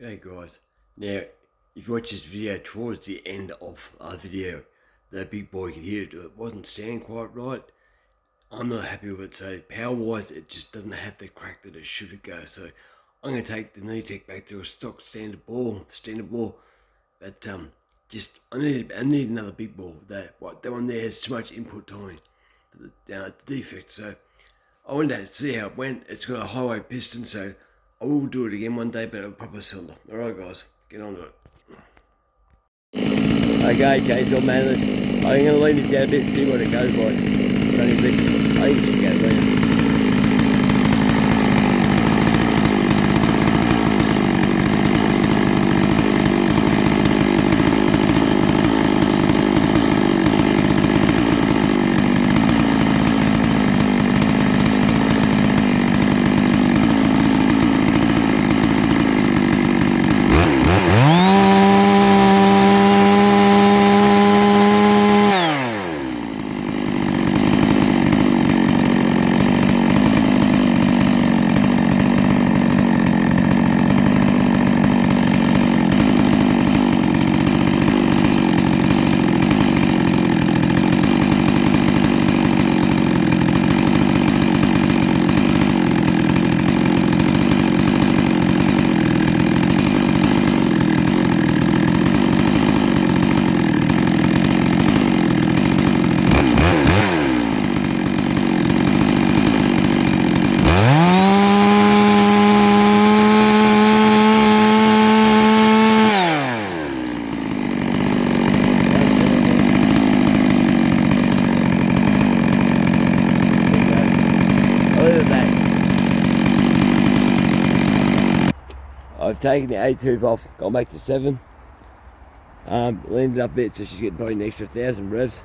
Hey guys, now if you watch this video towards the end of our video, the big boy could hear it wasn't standing quite right. I'm not happy with it, so power wise it just doesn't have the crack that it should go. So I'm going to take the Neo-tec back to a stock standard ball, but just I need another big ball. That one there has too much input timing, the defect. So I wanted to see how it went. It's got a highway piston, so I will do it again one day, but a proper cylinder. Alright guys, get on to it. Okay, chainsaw manless. I'm going to lean this out a bit and see what it goes like. It's only a bit, I think it should go later. I've taken the 8 off, gone back to 7. Landed up a bit, so she's getting probably an extra 1,000 revs,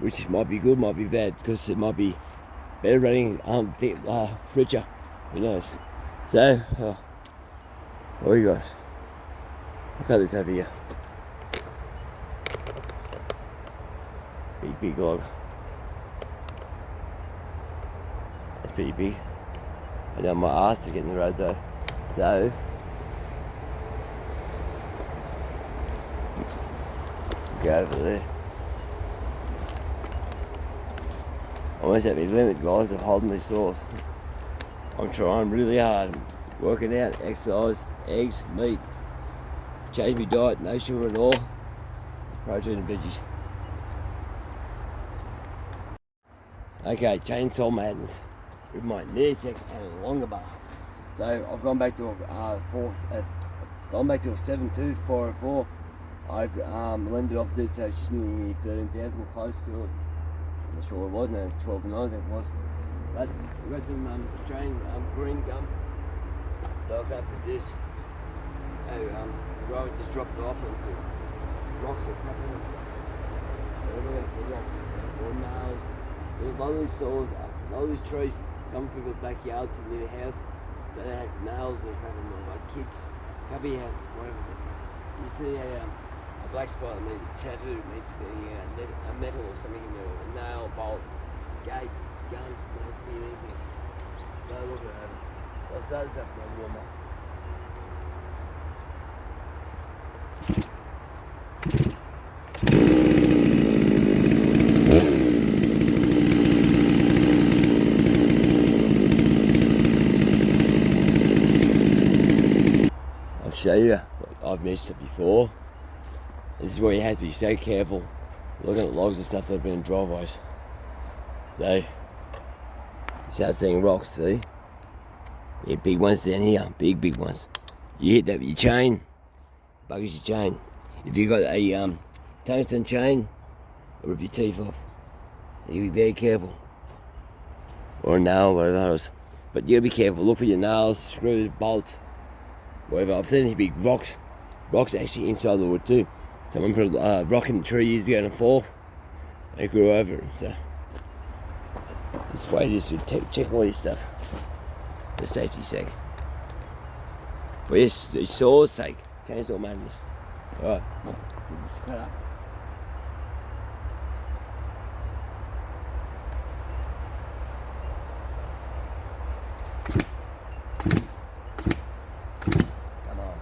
which might be good, might be bad, because it might be better running, richer, who knows. So, what we got? Look at this over here. Big log. That's pretty big. I done my ass to get in the road though. So, go over there. Almost at my limit, guys, of holding these saws. I'm trying really hard, working out, exercise, eggs, meat. Change my diet, no sugar at all. Protein and veggies. Okay, chainsaw madness with my Neo-tec and a longer bar. So I've gone back to a 7.2 404. I've lended off a bit, so she's nearly 13,000, close to it. I'm not sure what it was, no, it's 12.9 I think it was. But we got some green gum. So I'll go for this. The road just dropped off and the rocks are crapping. We're looking for rocks, or nails. A lot of these saws, a lot of these trees come from people's backyards near the house. So they have nails and crapping like kids, cubby house, whatever. You see a black spot that needs a tattoo, it needs to be a metal or something in there, a nail, bolt, gate, gun, anything. Go look at it. I'll start this up and I'll warm up. I'll show you. I've missed it before. This is where you have to be so careful looking at logs and stuff that have been in driveways. So, you start seeing rocks, see? Yeah, big ones down here, big ones. You hit that with your chain, buggers your chain. If you've got a tungsten chain, it'll rip your teeth off. You be very careful. Or a nail, whatever else. But you gotta be careful, look for your nails, screws, bolts, whatever. I've seen these big rocks actually inside the wood too. Someone put a rock in the tree years ago and a fall, and it grew over it. So this way just to check all this stuff for safety's sake. But yes, the saw's sake, chainsaw madness. Alright, get this cut up. Come on.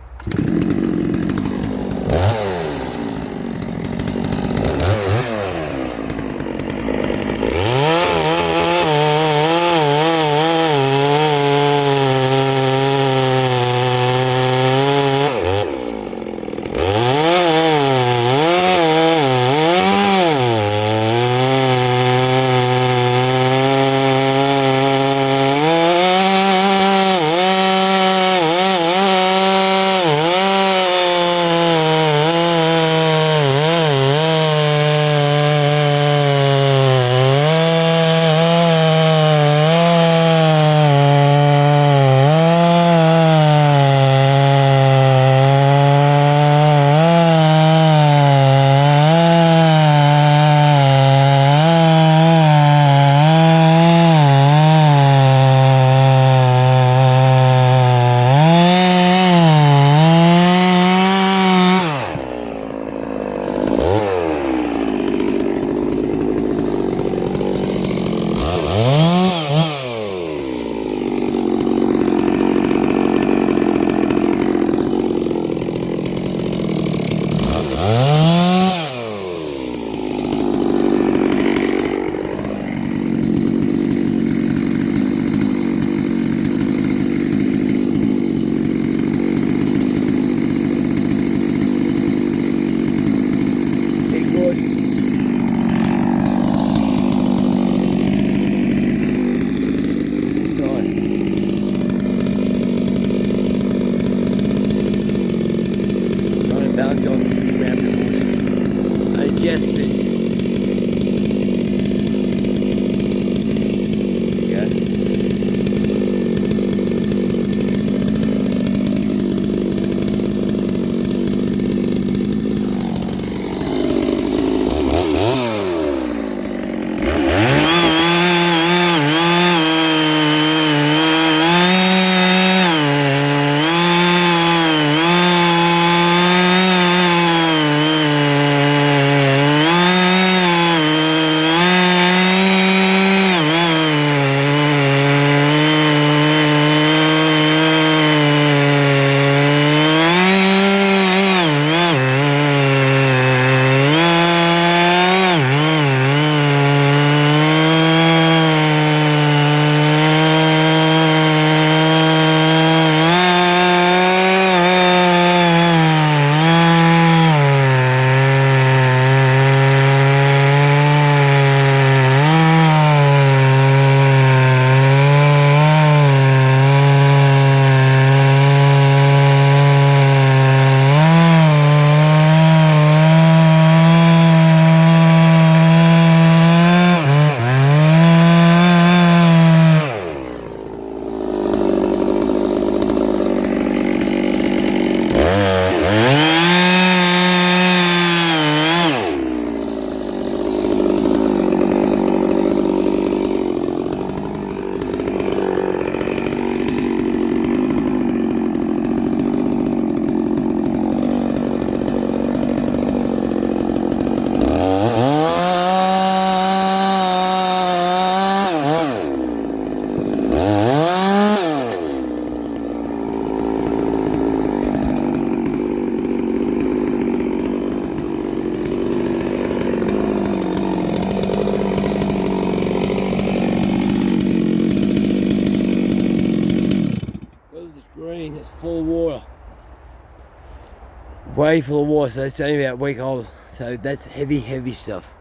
way full of water, so it's only about a week old. So that's heavy stuff.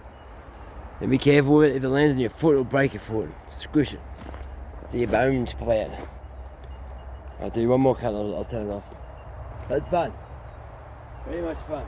And be careful with it. If it lands on your foot, it'll break your foot. Squish it. So your bones pop out. I'll do one more cut, I'll turn it off. That's fun. Very much fun.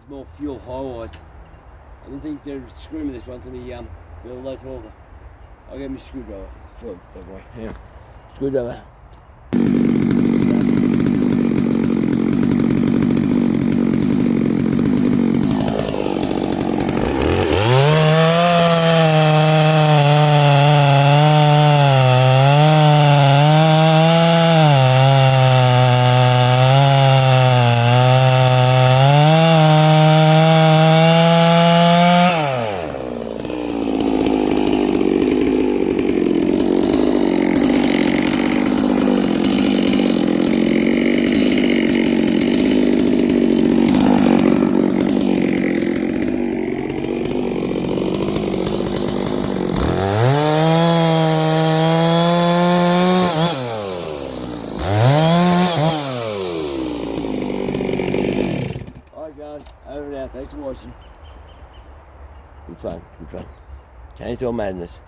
More fuel highlights. I don't think they're screwing this one to me with a low holder. I'll get me a screwdriver. Flip that way. Yeah. Screwdriver. Over and out. Thanks for watching. Good fun. Chainsaw madness.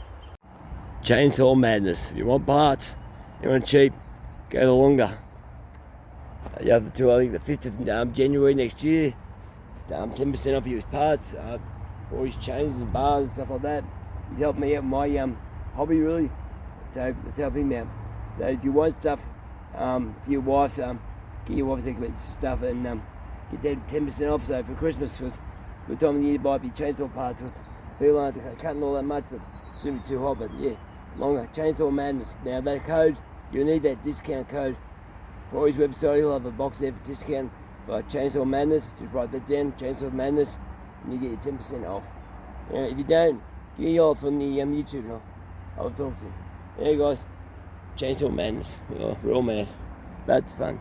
Chainsaw madness. If you want parts, you want cheap, go to Longer. You have the I think the 5th of January next year. 10% off his parts, all his chains and bars and stuff like that. He's helped me out with my hobby really. So let's help him out. So if you want stuff for your wife, get your wife to think about stuff and get 10% off. So for Christmas, because the time of the year to buy up your chainsaw parts, because people aren't cutting all that much, but it's going to be too hot. But yeah, Longer, Chainsaw Madness. Now that code, you'll need that discount code. For his website, he'll have a box there for discount for Chainsaw Madness. Just write that down, Chainsaw Madness, and you get your 10% off. If you don't, get your off on the YouTube and I'll talk to you. Yeah guys, Chainsaw Madness. We're all mad. That's fun.